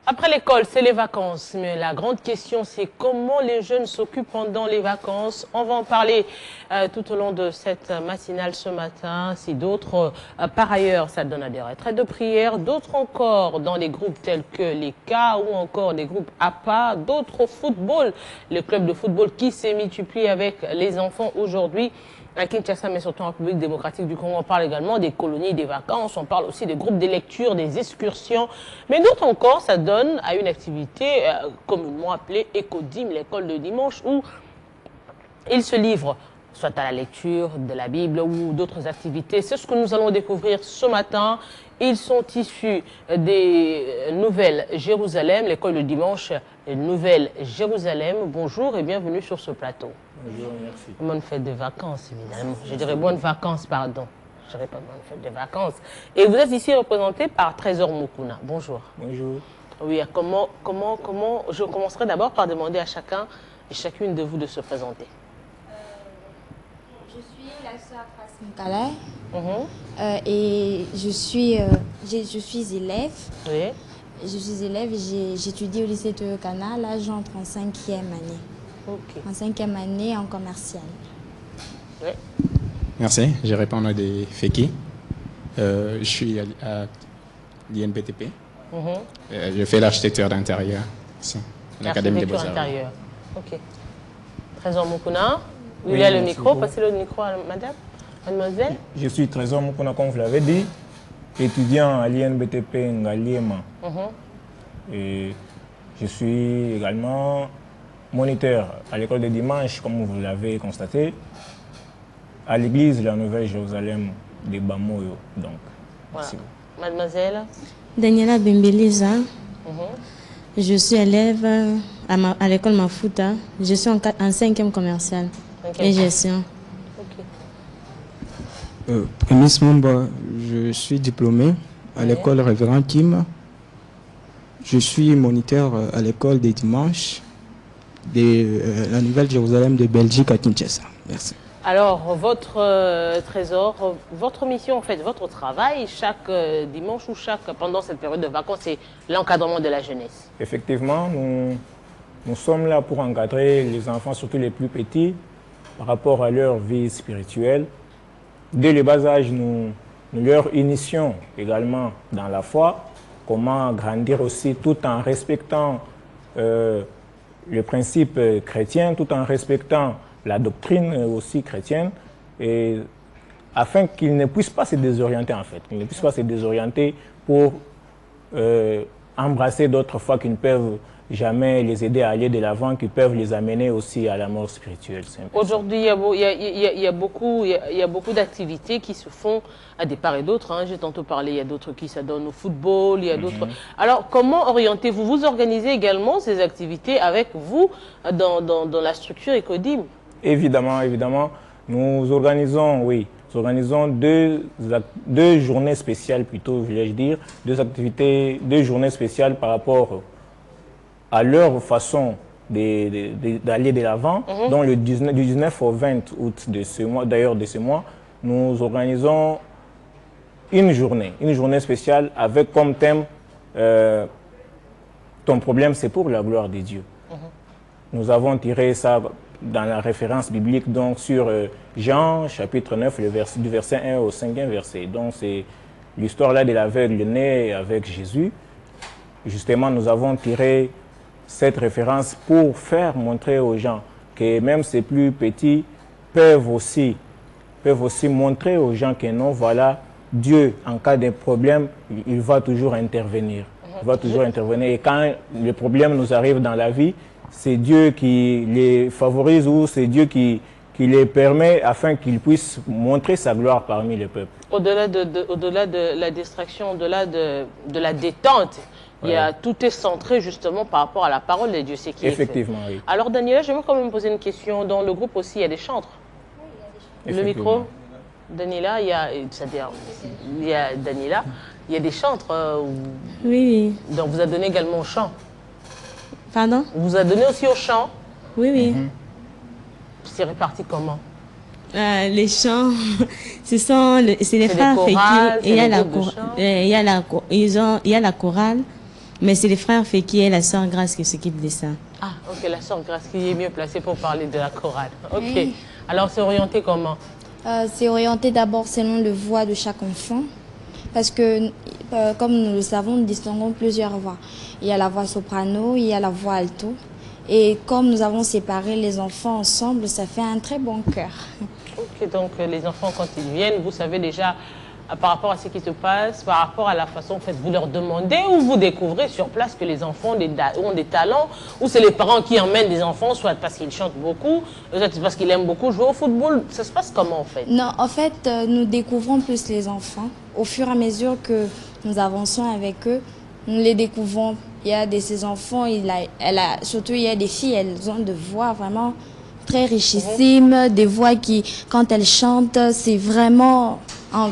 Après l'école, c'est les vacances. Mais la grande question, c'est comment les jeunes s'occupent pendant les vacances. On va en parler tout au long de cette matinale ce matin. Si d'autres, par ailleurs, ça donne à des retraites de prière. D'autres encore dans les groupes tels que les K ou encore des groupes APA. D'autres au football. Les clubs de football qui s'est multiplié avec les enfants aujourd'hui. À Kinshasa, mais surtout en République démocratique du Congo, on parle également des colonies, des vacances, on parle aussi des groupes de lecture, des excursions. Mais d'autres encore, ça donne à une activité communément appelée Écodim, l'école de dimanche, où ils se livrent soit à la lecture de la Bible ou d'autres activités. C'est ce que nous allons découvrir ce matin. Ils sont issus des Nouvelles Jérusalem, l'école de dimanche Nouvelle Jérusalem. Bonjour et bienvenue sur ce plateau. Bonjour, merci. Bonne fête de vacances, évidemment. Je dirais bonnes vacances, pardon. Je dirais pas bonne fête de vacances. Et vous êtes ici représenté par Trésor Mukuna. Bonjour. Bonjour. Oui, comment je commencerai d'abord par demander à chacun et chacune de vous de se présenter. Je suis la sœur Fass Mukala et je suis élève. Oui. Je suis élève et j'étudie au lycée Toyokana. Là, j'entre en 5e année. Ok. En 5e année en commercial. Oui. Merci, je réponds à des Feki. Je suis à l'INPTP. Je fais l'architecture d'intérieur ici, à l'Académie des Beaux-Arts. Intérieur. Ok. Trésor Mukuna. Oui, Il y a le merci micro. beaucoup. Passez le micro à madame. Mademoiselle. Je suis Trésor Mukuna, comme vous l'avez dit, étudiant à l'INBTP Ngaliema. Et je suis également moniteur à l'école de dimanche, comme vous l'avez constaté, à l'église de la Nouvelle Jérusalem de Bamoyo. Donc, Voilà. merci. Mademoiselle. Daniela Bembeliza, je suis élève à l'école Mafuta. Je suis en 5e commercial et gestion. Ok. Prémisse Mamba, je suis diplômé à l'école Révérend Kim. Je suis moniteur à l'école des dimanches de la Nouvelle Jérusalem de Belgique à Kinshasa. Merci. Alors, votre Trésor, votre mission, en fait, votre travail, chaque dimanche ou pendant cette période de vacances, c'est l'encadrement de la jeunesse. Effectivement, nous sommes là pour encadrer les enfants, surtout les plus petits, par rapport à leur vie spirituelle. Dès le bas âge, nous leur initions également dans la foi, comment grandir aussi tout en respectant le principe chrétien, tout en respectant la doctrine aussi chrétienne, et afin qu'ils ne puissent pas se désorienter en fait, qu'ils ne puissent pas se désorienter pour embrasser d'autres fois qui ne peuvent jamais les aider à aller de l'avant, qui peuvent les amener aussi à la mort spirituelle. Aujourd'hui, il y a beaucoup d'activités qui se font à des parts et d'autres. Hein. J'ai tantôt parlé, il y a d'autres qui s'adonnent au football, il y a d'autres. Alors, comment orientez-vous? Vous organisez également ces activités avec vous dans la structure Écodim? Évidemment, évidemment. Nous organisons, deux journées spéciales plutôt, voulais-je dire, deux journées spéciales par rapport à leur façon d'aller de l'avant. Donc du 19 au 20 août de ce mois, d'ailleurs de ce mois, nous organisons une journée spéciale avec comme thème ton problème c'est pour la gloire de Dieu. Nous avons tiré ça dans la référence biblique donc sur Jean chapitre 9, du verset 1 au 5e verset. Donc c'est l'histoire là de l'aveugle né avec Jésus. Justement, nous avons tiré cette référence pour faire montrer aux gens que même ces plus petits peuvent aussi montrer aux gens que non, voilà, Dieu, en cas de problème, il va toujours intervenir. Il va toujours intervenir. Et quand le problème nous arrive dans la vie, c'est Dieu qui les favorise ou c'est Dieu qui les permet afin qu'ils puissent montrer sa gloire parmi les peuples. Au-delà de la distraction, au-delà de la détente, tout est centré justement par rapport à la parole de Dieu, c'est qui Effectivement, oui. Alors Daniela, j'aimerais quand même poser une question. Dans le groupe aussi, il y a des chantres. Le micro, Daniela, il y a Daniela, il y a des chantres. Oui. Donc vous avez donné également au chant. Pardon? Vous avez donné aussi au chant. Oui. C'est réparti comment? Les chants, c'est les frères Feki. Il y a la chorale Mais c'est les frères Feki et la sœur Grâce qui s'occupent de ça. Ah, ok, la sœur Grâce qui est mieux placée pour parler de la chorale. Ok. Oui. Alors, c'est orienté comment? C'est orienté d'abord selon le voix de chaque enfant. Parce que, comme nous le savons, nous distinguons plusieurs voix. Il y a la voix soprano, il y a la voix alto. Et comme nous avons séparé les enfants ensemble, ça fait un très bon chœur. Ok, donc les enfants, quand ils viennent, vous savez déjà par rapport à ce qui se passe, par rapport à la façon, en fait, vous leur demandez ou vous découvrez sur place que les enfants ont des talents, ou c'est les parents qui emmènent des enfants, soit parce qu'ils chantent beaucoup, soit parce qu'ils aiment beaucoup jouer au football. Ça se passe comment, en fait? Non, en fait, nous découvrons plus les enfants. Au fur et à mesure que nous avançons avec eux, nous les découvrons. Il y a de ces enfants, surtout il y a des filles, elles ont des voix vraiment très richissimes, des voix qui, quand elles chantent, c'est vraiment...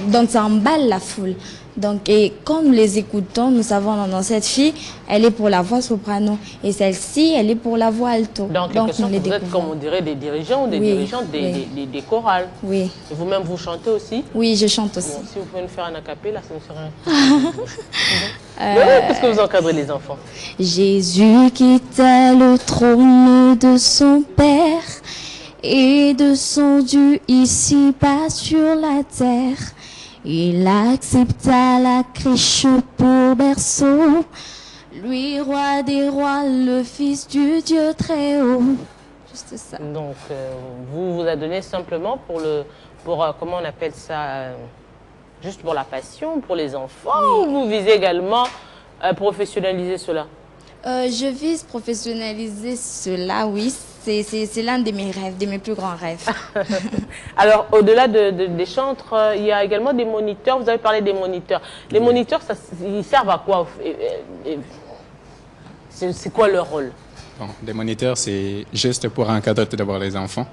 Donc ça emballe la foule. Donc, et quand nous les écoutons, nous savons dans cette fille, elle est pour la voix soprano. Et celle-ci, elle est pour la voix alto. Donc, quelque sorte, vous êtes, comme on dirait, des dirigeants ou des dirigeantes des chorales. Oui. Et vous-même, vous chantez aussi? Oui, je chante aussi. Bon, si vous pouvez nous faire un acapella, ça nous serait... Qu'est-ce que vous encadrez les enfants? Jésus quittait le trône de son Père et de son Dieu ici-bas sur la terre. Il accepta la crèche pour berceau, lui roi des rois, le fils du Dieu très haut. Juste ça. Donc, vous vous adonnez simplement pour comment on appelle ça, juste pour la passion, pour les enfants, ou vous visez également à professionnaliser cela? Je vise professionnaliser cela, oui. C'est l'un de mes rêves, de mes plus grands rêves. Alors, au-delà des chantres, il y a également des moniteurs. Vous avez parlé des moniteurs. Les moniteurs, ils servent à quoi? C'est quoi leur rôle? Bon, les moniteurs, c'est juste pour encadrer tout d'abord les enfants.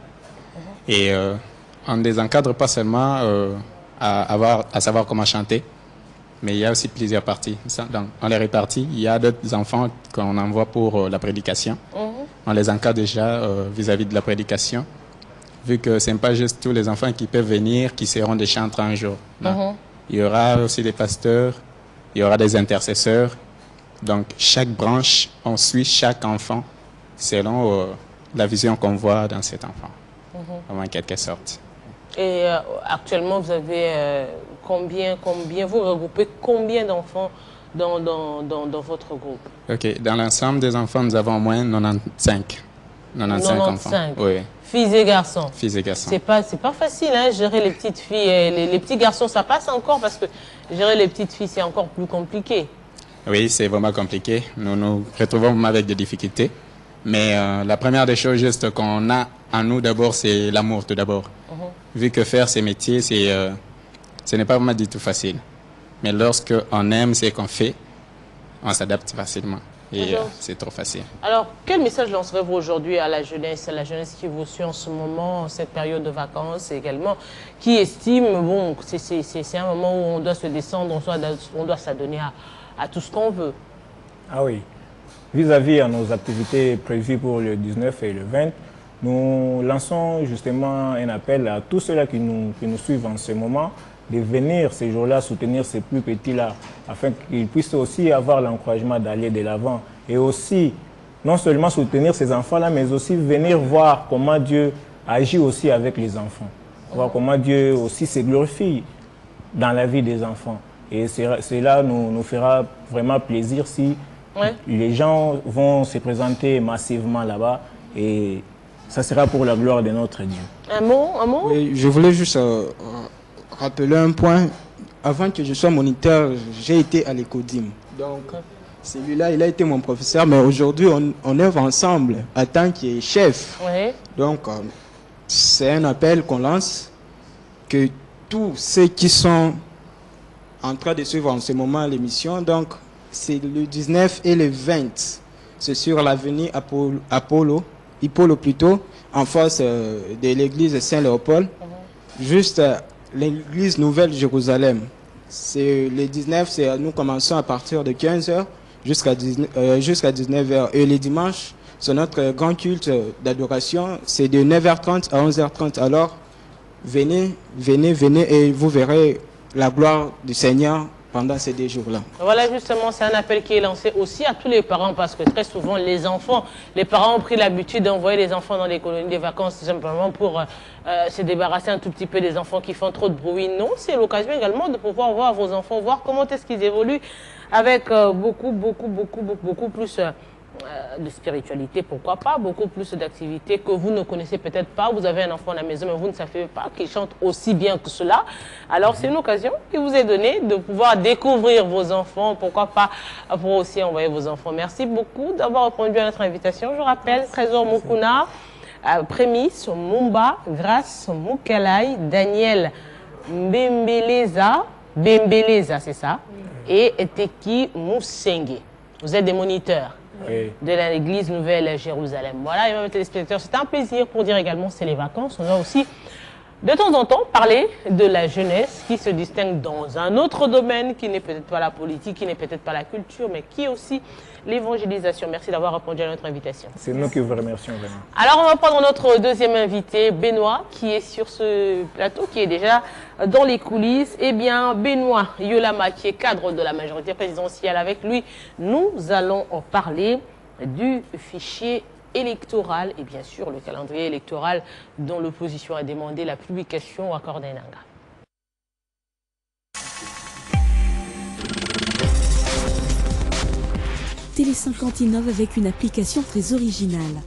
Et on ne les encadre pas seulement à savoir comment chanter, mais il y a aussi plusieurs parties. Donc, on les répartit. Il y a d'autres enfants qu'on envoie pour la prédication. On les encadre déjà vis-à-vis de la prédication, vu que ce n'est pas juste tous les enfants qui peuvent venir, qui seront des chantres un jour. Non. Il y aura aussi des pasteurs, il y aura des intercesseurs. Donc, chaque branche, on suit chaque enfant selon la vision qu'on voit dans cet enfant, en quelque sorte. Et actuellement, vous avez combien, vous regroupez combien d'enfants dans votre groupe? Ok, dans l'ensemble des enfants, nous avons au moins 95 enfants. Oui. Filles et garçons? Filles et garçons. C'est pas facile, hein, gérer les petites filles. Les petits garçons, ça passe encore parce que gérer les petites filles, c'est encore plus compliqué. Oui, c'est vraiment compliqué. Nous nous retrouvons avec des difficultés. Mais la première des choses juste qu'on a en nous d'abord, c'est l'amour tout d'abord. Vu que faire ces métiers, ce n'est pas vraiment du tout facile. Mais lorsque on aime ce qu'on fait, on s'adapte facilement. Et c'est trop facile. Alors, quel message lancerez-vous aujourd'hui à la jeunesse qui vous suit en ce moment, en cette période de vacances également, qui estime, bon, c'est un moment où on doit se descendre, on doit s'adonner à tout ce qu'on veut? Ah oui. Vis-à-vis de nos activités prévues pour le 19 et le 20, nous lançons justement un appel à tous ceux-là qui nous suivent en ce moment, de venir ces jours-là soutenir ces plus petits-là, afin qu'ils puissent aussi avoir l'encouragement d'aller de l'avant. Et aussi, non seulement soutenir ces enfants-là, mais aussi venir voir comment Dieu agit aussi avec les enfants. Voir comment Dieu aussi se glorifie dans la vie des enfants. Et cela nous fera vraiment plaisir si les gens vont se présenter massivement là-bas. Et ça sera pour la gloire de notre Dieu. Un mot? Oui, je voulais juste rappeler un point. Avant que je sois moniteur, j'ai été à l'Écodim. Donc, celui-là, il a été mon professeur, mais aujourd'hui, on œuvre ensemble en tant que chef. Oui. Donc, c'est un appel qu'on lance, que tous ceux qui sont en train de suivre en ce moment l'émission, donc, c'est le 19 et le 20. C'est sur l'avenue Hippolo plutôt, en face de l'église Saint-Léopold, juste l'église Nouvelle-Jérusalem. C'est le 19, nous commençons à partir de 15h jusqu'à 19h. Et les dimanches, c'est notre grand culte d'adoration, c'est de 9h30 à 11h30. Alors, venez et vous verrez la gloire du Seigneur pendant ces 2 jours-là. Voilà, justement, c'est un appel qui est lancé aussi à tous les parents parce que très souvent, les parents ont pris l'habitude d'envoyer les enfants dans les colonies de vacances tout simplement pour se débarrasser un tout petit peu des enfants qui font trop de bruit. Non, c'est l'occasion également de pouvoir voir vos enfants, voir comment est-ce qu'ils évoluent avec beaucoup plus de spiritualité, pourquoi pas, beaucoup plus d'activités que vous ne connaissez peut-être pas. Vous avez un enfant à la maison, mais vous ne savez pas qu'il chante aussi bien que cela. Alors, c'est une occasion qui vous est donnée de pouvoir découvrir vos enfants. Pourquoi pas vous aussi envoyer vos enfants. Merci beaucoup d'avoir répondu à notre invitation. Je rappelle, Trésor Mukuna, Prémisse, Mumba, Grâce, Mukalai, Daniel Bembeleza, c'est ça, et Teki Moussenge. Vous êtes des moniteurs de l'église Nouvelle-Jérusalem. Voilà, et mes téléspectateurs, c'est un plaisir pour dire également c'est les vacances. On va aussi de temps en temps parler de la jeunesse qui se distingue dans un autre domaine qui n'est peut-être pas la politique, qui n'est peut-être pas la culture, mais qui est aussi l'évangélisation. Merci d'avoir répondu à notre invitation. C'est nous qui vous remercions vraiment. Alors on va prendre notre deuxième invité, Benoît, qui est sur ce plateau, qui est déjà dans les coulisses. Eh bien, Benoît Yolama, qui est cadre de la majorité présidentielle, avec lui, nous allons en parler du fichier électoral et bien sûr le calendrier électoral dont l'opposition a demandé la publication à Cordenanga. Télé 50 innove avec une application très originale.